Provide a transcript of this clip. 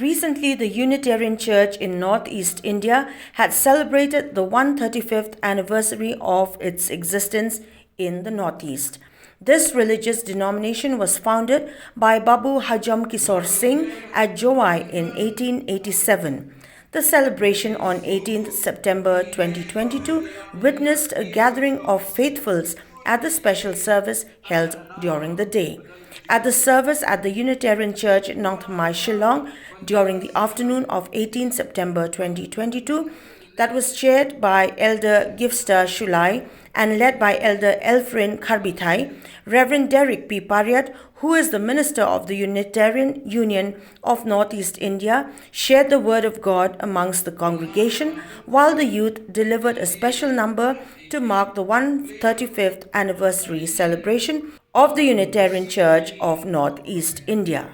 Recently, the Unitarian Church in Northeast India had celebrated the 135th anniversary of its existence in the Northeast. This religious denomination was founded by Babu Hajom Kissor Sing at Jowai in 1887. The celebration on 18th September 2022 witnessed a gathering of faithfuls at the special service held during the day. At the service at the Unitarian Church Nongthymmai, Shillong during the afternoon of 18 September 2022, that was chaired by Elder Gifster Shullai and led by Elder Elfrin Kharbithai, Reverend Derek P. Pariat, who is the minister of the Unitarian Union of Northeast India, shared the word of God amongst the congregation, while the youth delivered a special number to mark the 135th anniversary celebration of the Unitarian Church of Northeast India.